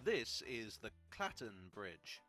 This is the Claton Bridge.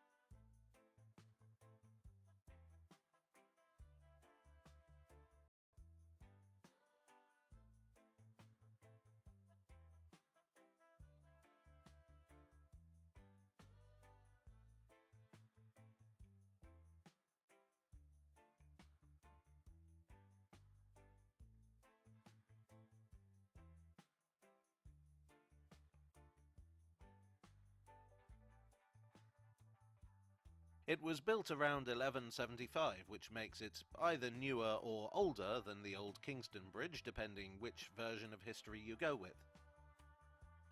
It was built around 1175, which makes it either newer or older than the old Kingston Bridge, depending which version of history you go with.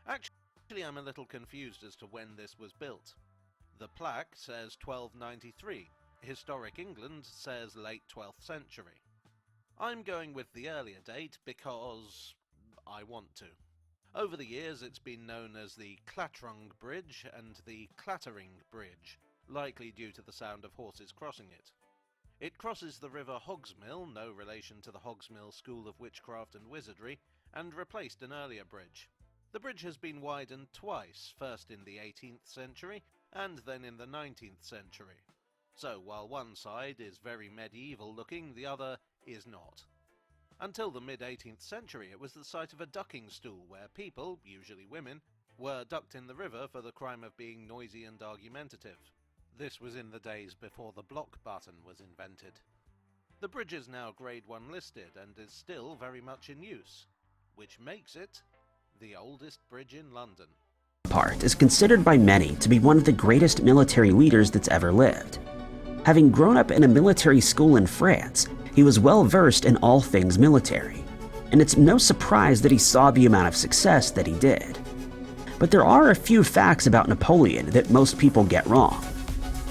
Actually, I'm a little confused as to when this was built. The plaque says 1293, Historic England says late 12th century. I'm going with the earlier date because I want to. Over the years it's been known as the Clatrung Bridge and the Clattering Bridge, likely due to the sound of horses crossing it. It crosses the river Hogsmill, no relation to the Hogsmill School of Witchcraft and Wizardry, and replaced an earlier bridge. The bridge has been widened twice, first in the 18th century and then in the 19th century. So while one side is very medieval looking, the other is not. Until the mid-18th century it was the site of a ducking stool where people, usually women, were ducked in the river for the crime of being noisy and argumentative. This was in the days before the block button was invented. The bridge is now Grade 1 listed and is still very much in use, which makes it the oldest bridge in London. Bonaparte is considered by many to be one of the greatest military leaders that's ever lived. Having grown up in a military school in France, he was well versed in all things military, and it's no surprise that he saw the amount of success that he did. But there are a few facts about Napoleon that most people get wrong.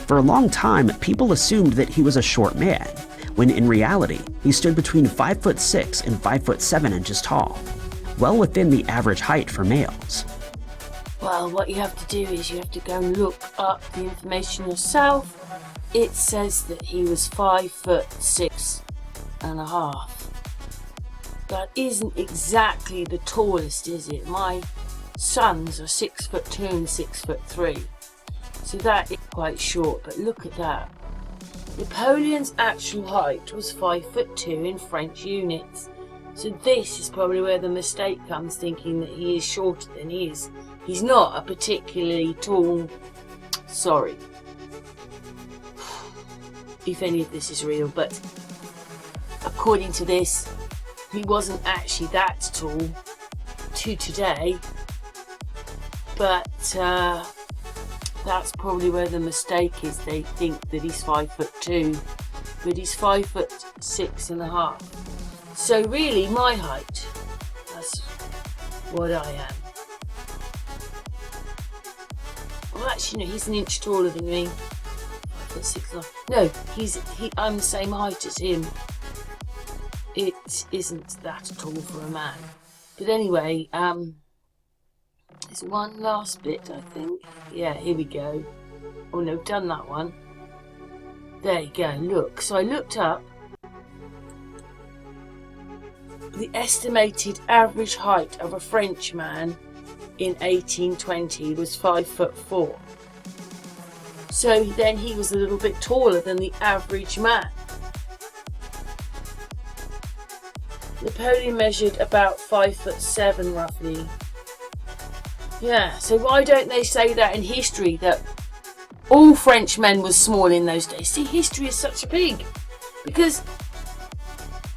For a long time, people assumed that he was a short man, when in reality, he stood between 5'6" and 5'7" inches tall, well within the average height for males. Well, what you have to do is you have to go and look up the information yourself. It says that he was 5'6" and a half. That isn't exactly the tallest, is it? My sons are 6'2" and 6'3". So that is quite short, but look at that. Napoleon's actual height was 5'2" in French units. So this is probably where the mistake comes, thinking that he is shorter than he is. He's not a particularly tall... Sorry. If any of this is real, but according to this, he wasn't actually that tall to today. But, that's probably where the mistake is. They think that he's 5'2", but he's 5'6" and a half. So really, my height, that's what I am. Well, actually, no, he's an inch taller than me. 5'6" and a half. No, I'm the same height as him. It isn't that tall for a man. But anyway, there's one last bit, I think. Yeah, here we go. Oh no, I've done that one. There you go, look. So I looked up. The estimated average height of a Frenchman in 1820 was 5'4". So then he was a little bit taller than the average man. Napoleon measured about 5'7" roughly. Yeah, so why don't they say that in history, that all Frenchmen were small in those days? See, history is such a pig. Because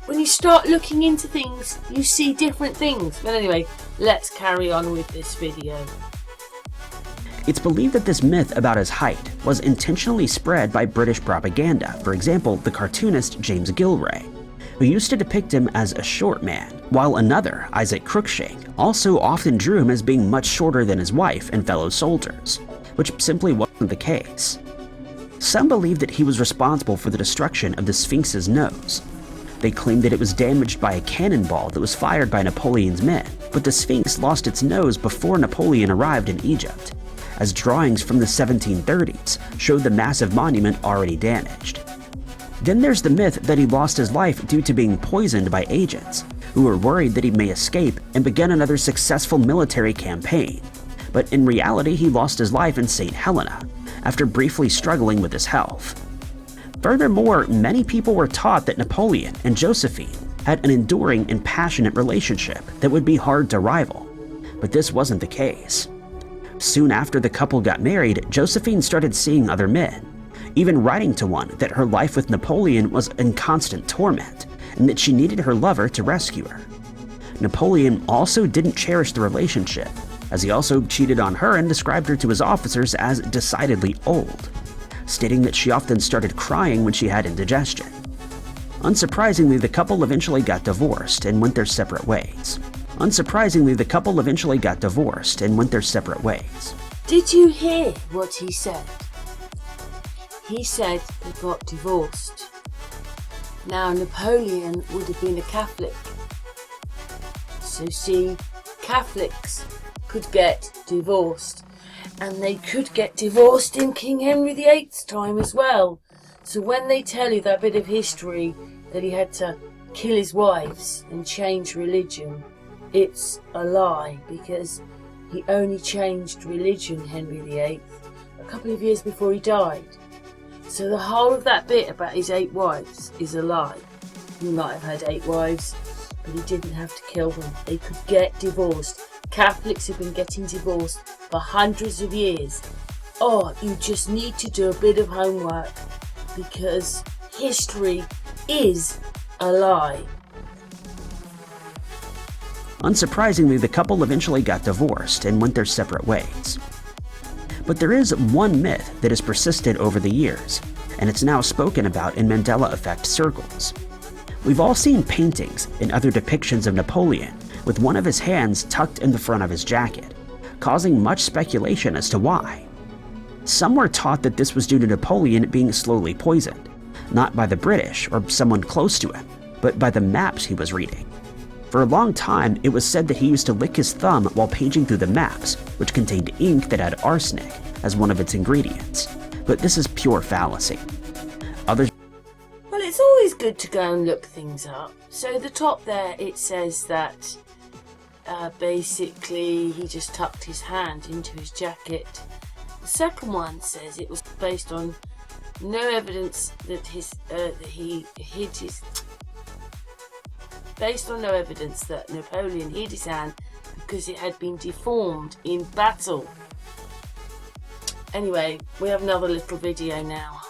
when you start looking into things, you see different things. But anyway, let's carry on with this video. It's believed that this myth about his height was intentionally spread by British propaganda. For example, the cartoonist James Gilray, who used to depict him as a short man, while another, Isaac Cruikshank, also often drew him as being much shorter than his wife and fellow soldiers, which simply wasn't the case. Some believe that he was responsible for the destruction of the Sphinx's nose. They claimed that it was damaged by a cannonball that was fired by Napoleon's men, but the Sphinx lost its nose before Napoleon arrived in Egypt, as drawings from the 1730s showed the massive monument already damaged. Then there's the myth that he lost his life due to being poisoned by agents, who were worried that he may escape and begin another successful military campaign, but in reality he lost his life in St. Helena after briefly struggling with his health. Furthermore, many people were taught that Napoleon and Josephine had an enduring and passionate relationship that would be hard to rival, but this wasn't the case. Soon after the couple got married, Josephine started seeing other men, even writing to one that her life with Napoleon was in constant torment and that she needed her lover to rescue her. Napoleon also didn't cherish the relationship, as he also cheated on her and described her to his officers as decidedly old, stating that she often started crying when she had indigestion. Unsurprisingly, the couple eventually got divorced and went their separate ways. Did you hear what he said? He said they got divorced. Now, Napoleon would have been a Catholic. So see, Catholics could get divorced. And they could get divorced in King Henry VIII's time as well. So when they tell you that bit of history, that he had to kill his wives and change religion, it's a lie, because he only changed religion, Henry VIII, a couple of years before he died. So the whole of that bit about his 8 wives is a lie. He might have had 8 wives, but he didn't have to kill them. They could get divorced. Catholics have been getting divorced for hundreds of years. Oh, you just need to do a bit of homework, because history is a lie. Unsurprisingly, the couple eventually got divorced and went their separate ways. But there is one myth that has persisted over the years, and it's now spoken about in Mandela effect circles. We've all seen paintings and other depictions of Napoleon with one of his hands tucked in the front of his jacket, causing much speculation as to why. Some were taught that this was due to Napoleon being slowly poisoned, not by the British or someone close to him, but by the maps he was reading. For a long time, it was said that he used to lick his thumb while paging through the maps, which contained ink that had arsenic as one of its ingredients. But this is pure fallacy. Others... Well, it's always good to go and look things up. So the top there, it says that basically he just tucked his hand into his jacket. The second one says it was based on no evidence that he hid his... Based on no evidence that Napoleon hid his hand because it had been deformed in battle. Anyway, we have another little video now.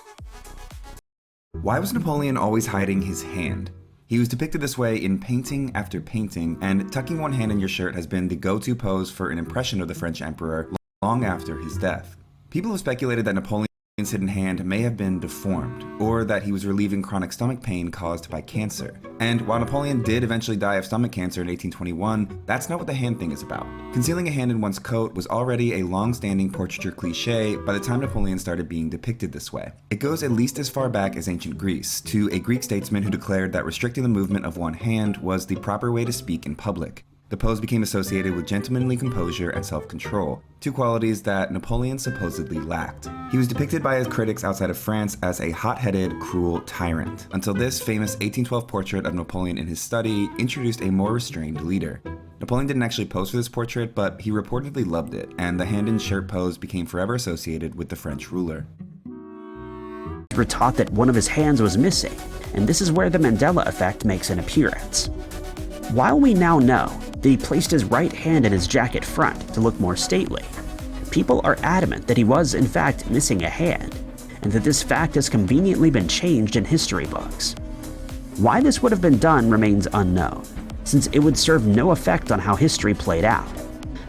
Why was Napoleon always hiding his hand? He was depicted this way in painting after painting, and tucking one hand in your shirt has been the go-to pose for an impression of the French emperor long after his death. People have speculated that Napoleon's hidden hand may have been deformed, or that he was relieving chronic stomach pain caused by cancer. And while Napoleon did eventually die of stomach cancer in 1821, that's not what the hand thing is about. Concealing a hand in one's coat was already a long-standing portraiture cliché by the time Napoleon started being depicted this way. It goes at least as far back as ancient Greece, to a Greek statesman who declared that restricting the movement of one hand was the proper way to speak in public. The pose became associated with gentlemanly composure and self-control, 2 qualities that Napoleon supposedly lacked. He was depicted by his critics outside of France as a hot-headed, cruel tyrant, until this famous 1812 portrait of Napoleon in his study introduced a more restrained leader. Napoleon didn't actually pose for this portrait, but he reportedly loved it, and the hand-in-shirt pose became forever associated with the French ruler. Were taught that one of his hands was missing, and this is where the Mandela effect makes an appearance. While we now know that he placed his right hand in his jacket front to look more stately, people are adamant that he was in fact missing a hand, and that this fact has conveniently been changed in history books. Why this would have been done remains unknown, since it would serve no effect on how history played out.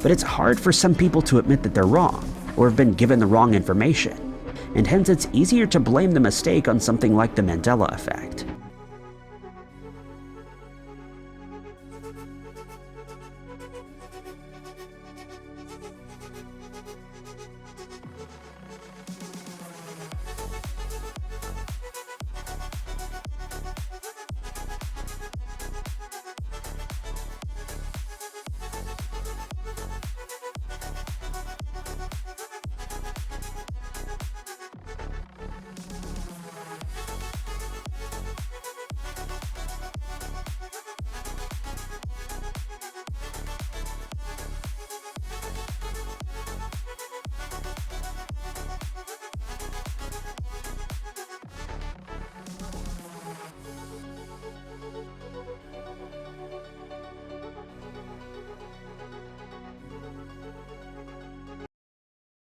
But it's hard for some people to admit that they're wrong, or have been given the wrong information, and hence it's easier to blame the mistake on something like the Mandela effect.